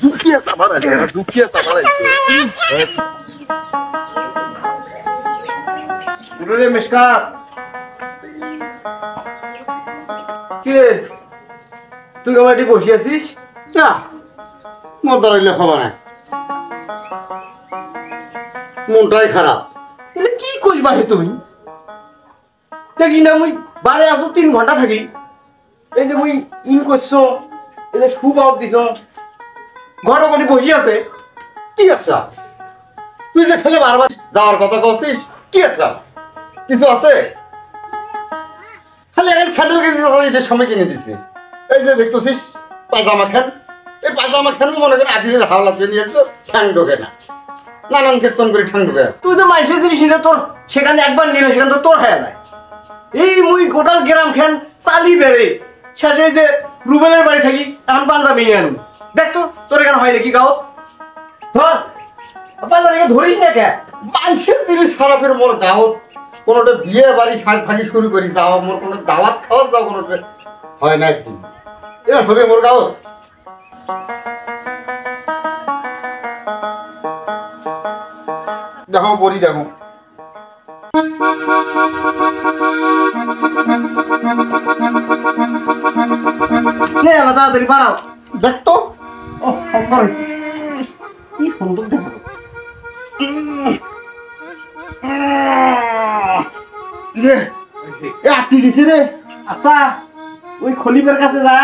জুতিয়া সাবার আছে জুতিয়া সাবার আছে রে মিসকাত কি রে তুই আমাটি বসে আছিস না মদ রইলে খবর নাই মনটাই খারাপ তাহলে কি করবা হে তুই দেখি না মুই বারে আসো 3 ঘন্টা থাকি এই যে মুই ইন করছো এই যে সুবাব দিছ ঘর করে বসে আছে কি আছে তুই যে খেলে বারবার যাওয়ার কথা বলছিস কি আছে কিছু আছে খালি এক স্যান্ডেল কিনছিস ঈদের সময় কিনে দিছি এই যে দেখতেছিস পায়জামা খান এই পায়জামা খান মনে করে আদিলের হাওলা করে নিয়েছো ঠ্যাং ঢোকে না নানান কীর্তন করে ঠ্যাং ঢোকে তুই তো মানুষের জিনিস নিলে তোর সেখানে একবার নিলে সেখানে তো তোর হয়ে যায় এই মুই গোটাল গ্রাম খান চালি বেড়ে শেষে যে রুবেলের বাড়ি থাকি এখন পাঞ্জাবি নিয়ে আনু দেখ তো তোর এখানে হয় নাকি গাও ধর পাঞ্জাবিকে ধরিস না কে মানুষের জিনিস খারাপের মোর দাওয়াত কোনোটা বিয়ে বাড়ি থাকি শুরু করি যাওয়া মোর কোনো দাওয়াত খাওয়া যাও কোনোটা হয় না একদিন এবার হবে মোর গাও দেখো বড়ি দেখো নে আমার তাড়াতাড়ি বাড়াও দেখ তো ও সুন্দর কি সুন্দর দেখো রে এ আটকে গেছে রে আচ্ছা ওই খলিফের কাছে যা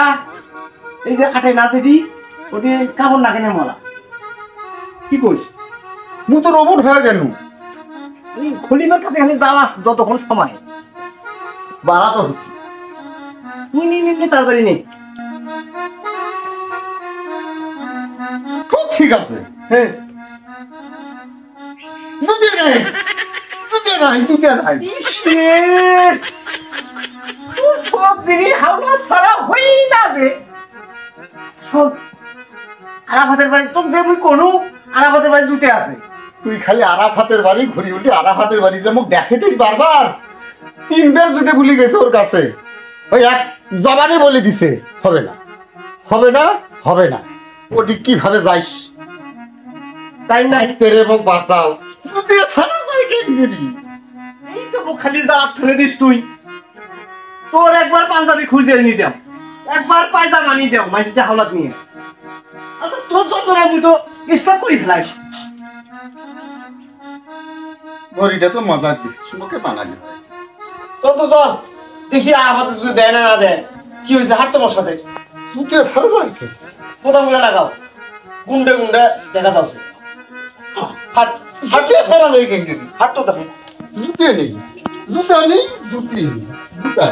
এই যে কাটে না পেটি ওটি কাপড় না কেনে মলা কি কইস মু তো রোবট হয়ে গেল ওই খলিফের কাছে খালি যাওয়া যতক্ষণ সময় বাড়া তো হচ্ছে তুই নি তাড়াতাড়ি নে খুব ঠিক আছে হ্যাঁ জুতে নাই জুতে নাই জুতে নাই সব জিনিস হাওলা সারা হই না যে সব আরাফাতের বাড়ি তোর যে মুই কোনো আরাফাতের বাড়ি জুতে আছে তুই খালি আরাফাতের বাড়ি ঘুরি উঠি আরাফাতের বাড়ি যে মুখ দেখে তুই বারবার 3 বার জুতে ভুলে গেছে ওর কাছে ওই এক জবানে বলে দিছে হবে না হবে না হবে না ওটি কিভাবে যাইস তাই না তেরে মুখ বাঁচাও জুতে ছাড়া যায় কেঙ্গেরি এই তো মুখ খালি যা ফেলে দিস তুই তোর একবার পাঞ্জাবি খুঁজে নিয়ে দাও একবার পায়জামা নিয়ে দাও মাইসে হাওলাত নিয়ে আচ্ছা তোর যত মুই তো স্টপ করি ফেলাইস ঘড়িটা তো মজা দিছিস মুখে বানালি চল তো চল দেখি আমাদের যদি দেয় না দেয় কি হয়েছে হাট তোমার সাথে জুতে ছাড়া যায় কে কোথা গুলো লাগাও গুন্ডে গুন্ডে দেখা যাচ্ছে হাট হাতে ছাড়া যায় কেঙ্গেরি হাট তো দেখো জুতে নেই জুতা নেই জুতি নেই জুতা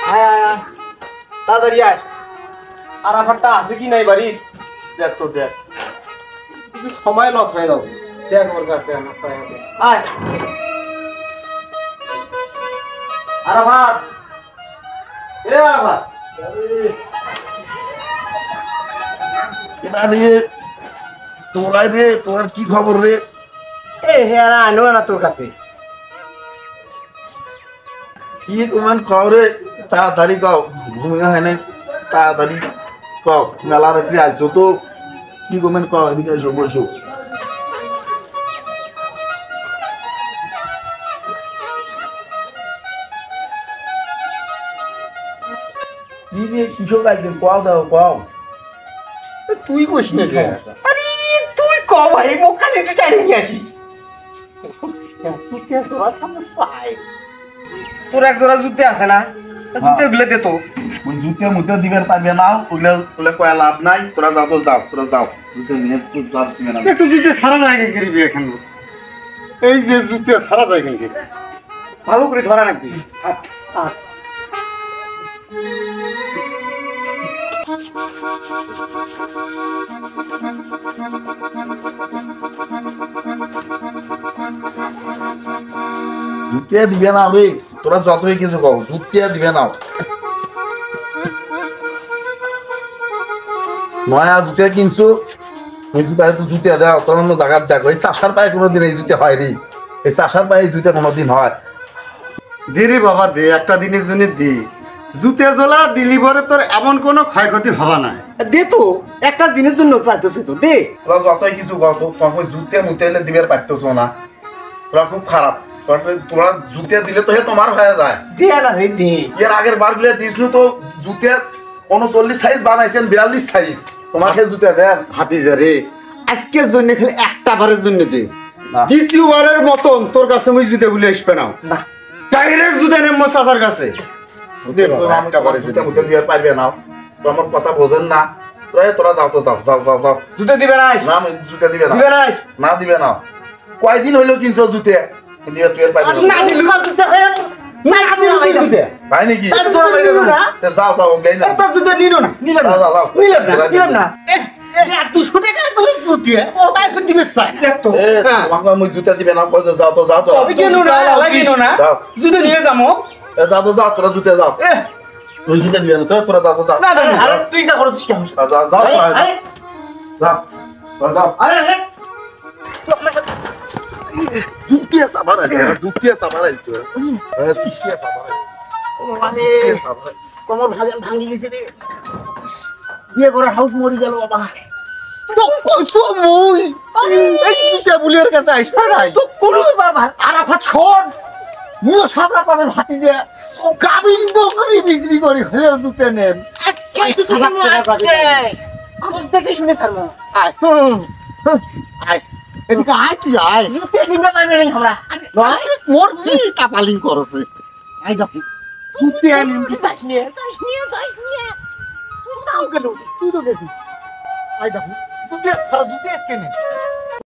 আয় আয় আয় তাড়াতাড়ি আয় আরাফাটটা আছে কি নাই বাড়ি দেখ তো দেখ একটু সময় লস হয়ে যাচ্ছে দেখ ওর কাছে আমার পায়ে আয় আরাফাত এ আরাফাত রে তোরা রে তোর কি খবর রে এ হেয়ারা আনো না তোর কাছে কি কমান কও রে তাড়াতাড়ি কও ঘুমিয়ে হয় না তাড়াতাড়ি কও মেলা রাত্রি আসছো তো কি কমেন কও এদিকে এসো বসো কি রে কিশোর লাগবে কও দাও কও তুই কইস না কে আরে তুই ক ভাই মুখ খালি একটু টাইম নিয়ে আসিস তোর এক জোড়া জুতে আছে না জুতে গুলো দে তো ওই জুতে মুতে দিবার পারবে না ওগুলা ওগুলা কয়া লাভ নাই তোরা যাও তো যাও তোরা যাও জুতে নিয়ে তুই যাও তুমি না একটু জুতে সারা জায়গা গিরবি এখন এই যে জুতে সারা জায়গা গিরবি ভালো করে ধরা রাখবি জুতিয়া দিবে না রে তোরা যতই কিছু কও জুতিয়া দিবে না নয়া জুতিয়া কিনছো এই জুতা তো জুতিয়া দাও তোর অন্য জায়গার দেখো এই চাষার পায়ে কোনোদিন এই জুতে হয় রে এই চাষার পায়ে এই জুতে কোনোদিন হয় দে রে বাবা দে, একটা দিনের জন্য দে। জুতে জ্বলা দিলি পরে তোর এমন কোনো ক্ষয়ক্ষতি হবা না। দে তো, একটা দিনের জন্য চাইতেছি তো, দে। তোরা যতই কিছু গল্প তখন জুতে মুতে এলে দিবের পারতেছ না, তোরা খুব খারাপ। তোরা জুতে দিলে তো হে তোমার হয়ে যায়। দে না রে, দে। এর আগের বার গুলো দিয়েছিল তো জুতে 39 সাইজ বানাইছেন, 42 সাইজ। তোমার সে জুতে দেন ভাতিজা রে, আজকের জন্য খালি একটা বারের জন্য দে। না। দ্বিতীয়বারের মতন তোর কাছে আমি জুতে বলে আসবে না, না, ডাইরেক্ট জুতে নেব চাচার কাছে। দে বাবা, একটা বারের জুতে জন্য মুতে দিবে পারবে না। তো আমার কথা বোঝেন না। তোরা যাও তো, যাও যাও যাও যাও। জুতে দিবে না, না আমি জুতে দিবে না, দিবে না। না দিবে না। কয়দিন হইলো কিনছো জুতে, দিবে তুই পারবে না না। দিলু না জুতে, না দিলি জুতে। তাই নাকি? তাই তো তোরা দিলু না। তে যাও যাও গেই না। একটা জুতে নিল না, নিলাম যাও না, যাও যাও। নিলাম না, নিলাম না। তুই ছুটে গেলে বলে জুতে ওটাই তো দিবে চাই দেখ তো। এ, তোমাকে আমি জুতে দিবে না, কই যাও তো, যাও তো। আমি কেন না লাগিনো না যাও। জুতে নিয়ে যাবো। এ, যাও তো, যাও, তোরা জুতে যাও। তুই জুতে দিবে না, তোরা যাও তো, যাও। না, না, না। আরে তুই না করছিস কেন? যাও, যাও, যাও, আরে, যাও, আরে, যাও, যাও, যাও। আরে, আরে। জুতে সাবার আছে, জুতে সাবার আছে। জুতে সাবার আছে। আরে, সাবার। কোমর ভাঙি গেছে রে। বিয়ে করে হাউস মরি গেল বাবা। তো কইছো মুই এই জুতে বুলের কাছে আসবে নাই তো কোনো ব্যাপার ভাই। আরাফাত শোন, মুও সাবলা পাবে ভাতি যে ও গাবিন বকরি বিক্রি করি হলেও জুতে নেন। আজকে একটু থামো, আজকে। আমার দেখে শুনে থামো। আয় আয় এদিকে আয়, তুই আয়। জুতে নিতে পারবে না আমরা। ভাই মোর কি কাপালিং করছে। আই দেখো জুতে আনিম কি যাস নিয়ে, যাস নিয়ে, যাস নিয়ে। তুই তাও গেল। তুই তো দেখি আই দেখো জুতে সারা জুতে কেনে